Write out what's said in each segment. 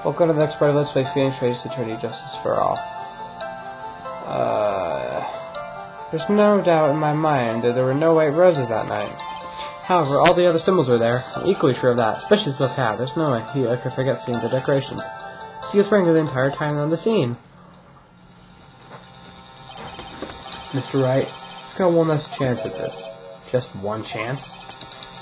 Welcome to the next part of Let's Play Phoenix Wright's Attorney Justice for All. There's no doubt in my mind that there were no white roses that night. However, all the other symbols were there. I'm equally sure of that, especially the silk hat. There's no way I could forget seeing the decorations. He was wearing it the entire time on the scene. Mr. Wright, I got one last chance at this. Just one chance?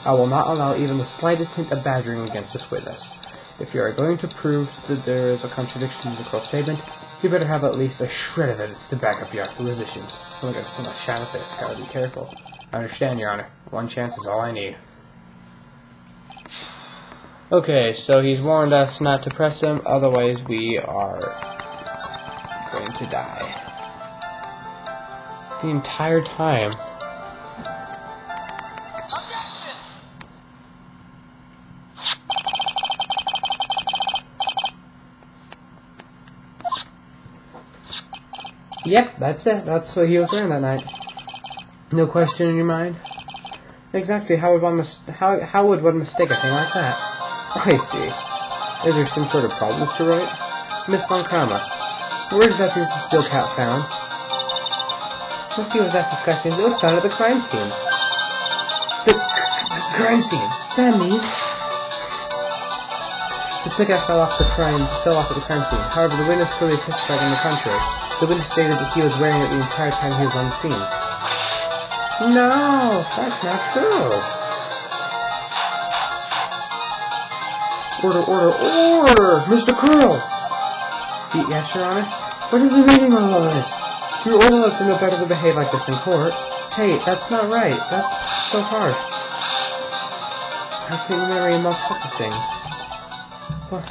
I will not allow even the slightest hint of badgering against this witness. If you are going to prove that there is a contradiction in the court statement, you better have at least a shred of evidence to back up your accusations. I'm going to send a shot at this. Gotta be careful. I understand, Your Honor. One chance is all I need. Okay, so he's warned us not to press him, otherwise we are going to die. The entire time. Yep, that's it. That's what he was wearing that night. No question in your mind? Exactly. How would one mistake a thing like that? I see. Is there some sort of problem, Mr. Wright? Miss Von Karma, where is that piece of steel cap found? Once he was asked his questions, it was found at the crime scene. The crime scene? That means... The steel cap fell off at the crime scene. However, the witness clearly testified on the contrary. The witness stated that he was wearing it the entire time he was on the scene. No, that's not true. Order! Mr. Curls! Yes, Your Honor? What is the meaning of all this? You're old enough to know better than behave like this in court. Hey, that's not right. That's so harsh. I see memory and most other things. What?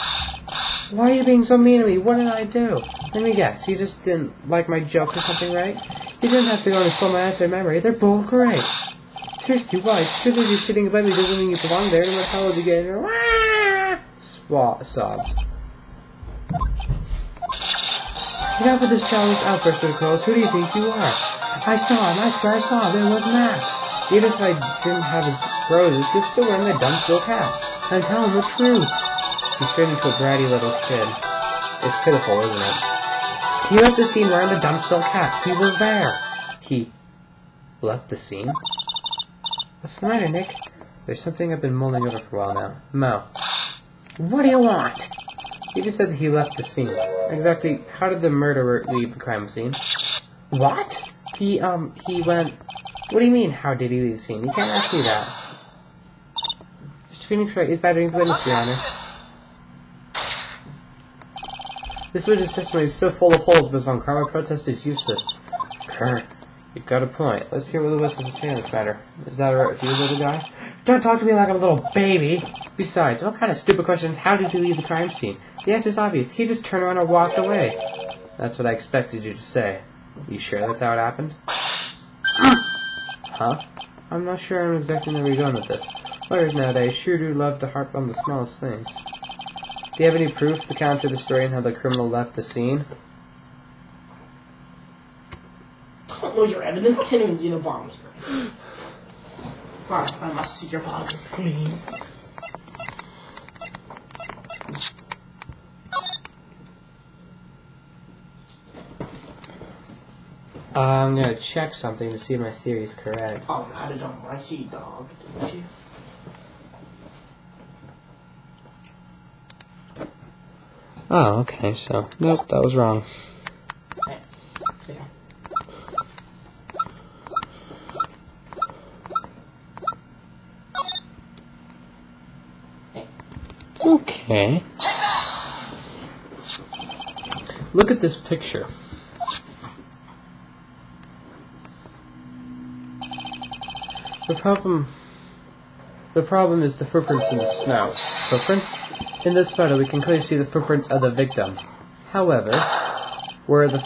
Why are you being so mean to me? What did I do? Let me guess, you just didn't like my joke or something, right? You didn't have to go and steal my essay memory. They're both great. Seriously, why? Just because you're sitting above me doesn't mean you belong there. What the hell did you get in your sob? Enough with this childish outburst, Mr. Close. Who do you think you are? I saw him. I swear I saw him. It was Max. Even if I didn't have his roses, he was still wearing that dumb silk hat. And tell him the truth. He's turning into a bratty little kid. It's pitiful, isn't it? He left the scene wearing the dumb silk hat. He was there. He left the scene? What's the matter, Nick? There's something I've been mulling over for a while now. Mo. What do you want? He just said that he left the scene. Exactly how did the murderer leave the crime scene? What? He went... What do you mean, how did he leave the scene? You can't ask me that. Mr. Phoenix Wright is battering the witness, Your Honor. This witness testimony is so full of holes, Ms. Von Karma. Protest is useless. Kurt, you've got a point. Let's hear what the witness has to say on this matter. Is that alright with you, little guy? Don't talk to me like I'm a little baby. Besides, what kind of stupid question, how did you leave the crime scene? The answer's obvious. He just turned around and walked away. That's what I expected you to say. You sure that's how it happened? Huh? I'm not sure I'm exactly where you're going with this. Lawyers nowadays sure do love to harp on the smallest things. Do you have any proof to counter the story and how the criminal left the scene? Oh, your evidence can't even see the bombs. Fine, I must see your bombs clean. I'm gonna check something to see if my theory is correct. Oh, God, it's on my seat, dog, didn't you? Oh, okay, so, nope, that was wrong. Okay. Look at this picture. The problem is the footprints in the snow. Footprints? In this photo, we can clearly see the footprints of the victim. However, where are the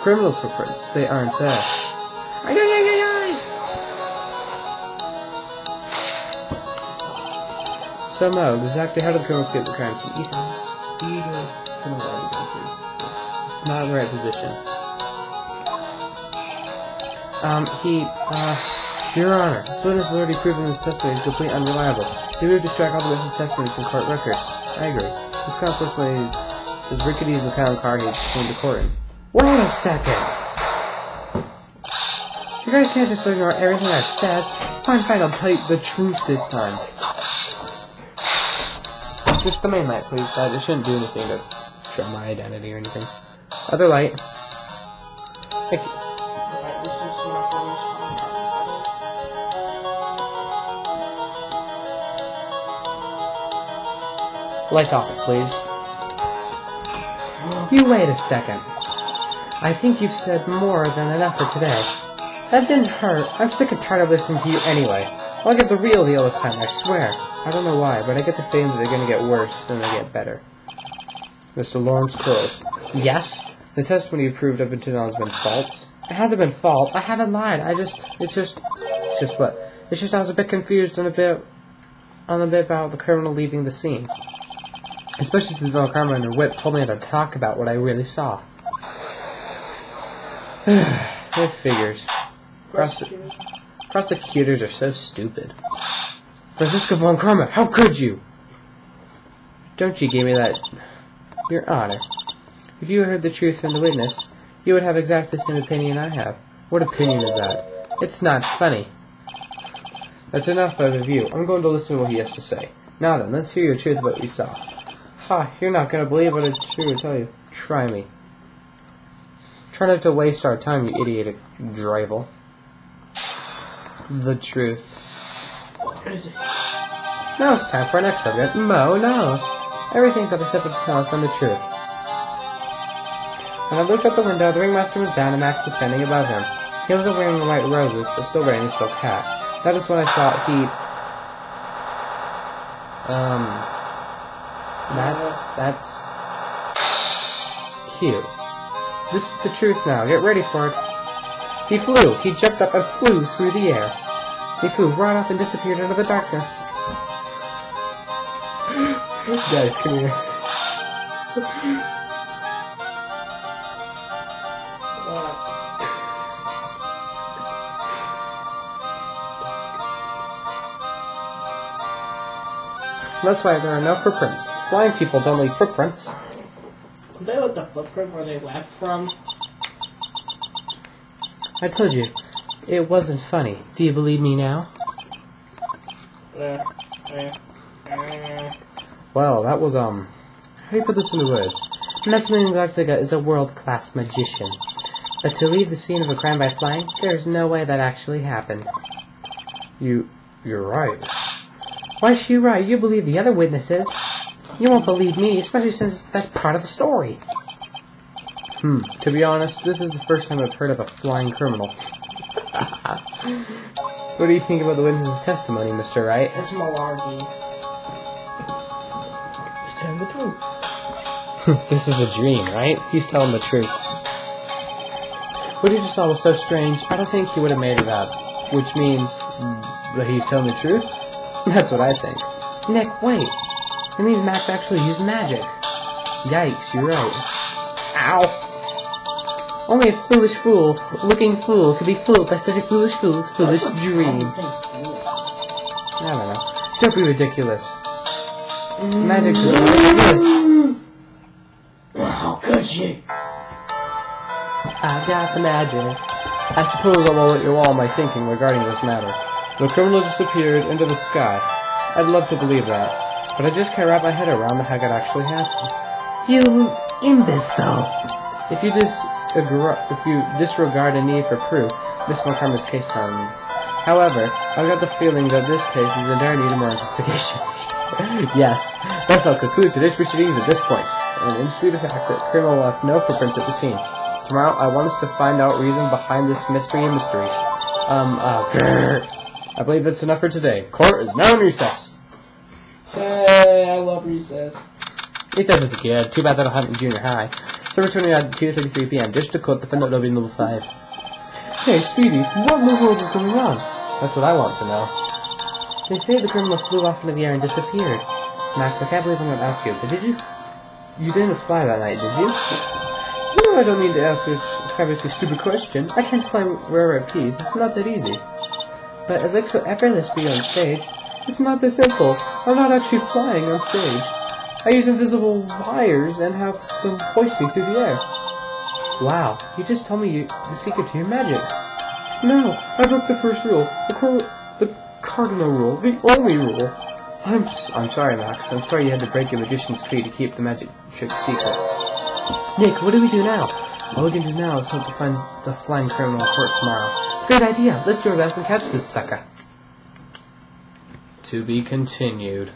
criminal's footprints? They aren't there. So, Mo, exactly how did the criminal escape the crime scene? It's not in the right position. Your Honor, this witness has already proven this testimony is completely unreliable. He moved to strike all the witness testimonies from court records. I agree. This constantly is rickety as the kind of car he came to court in. Wait a second! You guys can't just ignore everything I've said. Fine, I'll tell you the truth this time. Just the main light, please. It shouldn't do anything to show my identity or anything. Other light. Thank you. Lights off, please. You wait a second. I think you've said more than enough for today. That didn't hurt. I'm sick and tired of listening to you anyway. I'll get the real deal this time, I swear. I don't know why, but I get the feeling that they're gonna get worse than they get better. Mr. Lawrence Curls. Yes? The testimony you proved up until now has been false. It hasn't been false. I haven't lied. It's just what? It's just I was a bit confused and a bit about the criminal leaving the scene. Especially since Bill Karma and her whip told me to talk about what I really saw. It figures. Prosecutors are so stupid. Francisco von Karma, how could you? Don't you give me that... Your Honor. If you heard the truth from the witness, you would have exactly the same opinion I have. What opinion is that? It's not funny. That's enough of a view. I'm going to listen to what he has to say. Now then, let's hear your truth about what you saw. Ha, you're not going to believe what I'm sure to tell you. Try me. Try not to waste our time, you idiot drivel. The truth. What is it? Now it's time for our next subject. Mo knows. Everything that I said was from the truth. When I looked out the window, the ringmaster was down and Max was standing above him. He wasn't wearing white roses, but still wearing a silk hat. That is when I saw he... That's... cute. This is the truth now. Get ready for it. He flew. He jumped up and flew through the air. He flew right off and disappeared into the darkness. Guys, come here. That's why there are no footprints. Flying people don't leave footprints. Did they let the footprint where they left from? I told you, it wasn't funny. Do you believe me now? Well, that was, how do you put this into words? Maximilian Garciga is a world-class magician. But to leave the scene of a crime by flying, there's no way that actually happened. You're right. Why is she right? You believe the other witnesses. You won't believe me, especially since it's the best part of the story. To be honest, this is the first time I've heard of a flying criminal. What do you think about the witness's testimony, Mr. Wright? It's malarkey. He's telling the truth. This is a dream, right? He's telling the truth. What you just saw was so strange, I don't think he would have made it up. Which means that he's telling the truth? That's what I think. Nick, wait. It means Max actually used magic. Yikes, you're right. Ow! Only a foolish fool, looking fool, could be fooled by such a foolish fool's foolish dream. I don't know. Don't be ridiculous. Magic does not exist. How could she? I've got the magic. I suppose I'll let you all my thinking regarding this matter. The criminal disappeared into the sky. I'd love to believe that, but I just can't wrap my head around how it actually happened. You imbecile! If you disregard a need for proof, this won't harm this case on me. However, I've got the feeling that this case is in dire need of more investigation. Yes, that's I'll conclude today's proceedings at this point. And in spite of the fact that the criminal left no footprints at the scene. Tomorrow, I want us to find out reason behind this mystery and mysteries. I believe that's enough for today. Court is now in recess. Hey, I love recess. Recess is good. Too bad that'll happen in junior high. September 29 at 2:33 p.m. District to court, defendant will be in level 5. Hey, sweeties, what in the world is going on? That's what I want to know. They say the criminal flew off into the air and disappeared. Max, I can't believe I'm going to ask you, but you didn't fly that night, did you? No, I don't mean to ask this fabulously stupid question. I can't fly wherever I please. It's not that easy. But it looks so effortless being on stage. It's not that simple. I'm not actually flying on stage. I use invisible wires and have them hoist me through the air. Wow, you just told me the secret to your magic. No, I broke the first rule, the cardinal rule, the only rule. I'm sorry, Max. I'm sorry you had to break your magician's creed to keep the magic trick secret. Nick, what do we do now? All we can do now is hope to find the flying criminal in court tomorrow. Great idea. Let's do our best and catch this sucker. To be continued.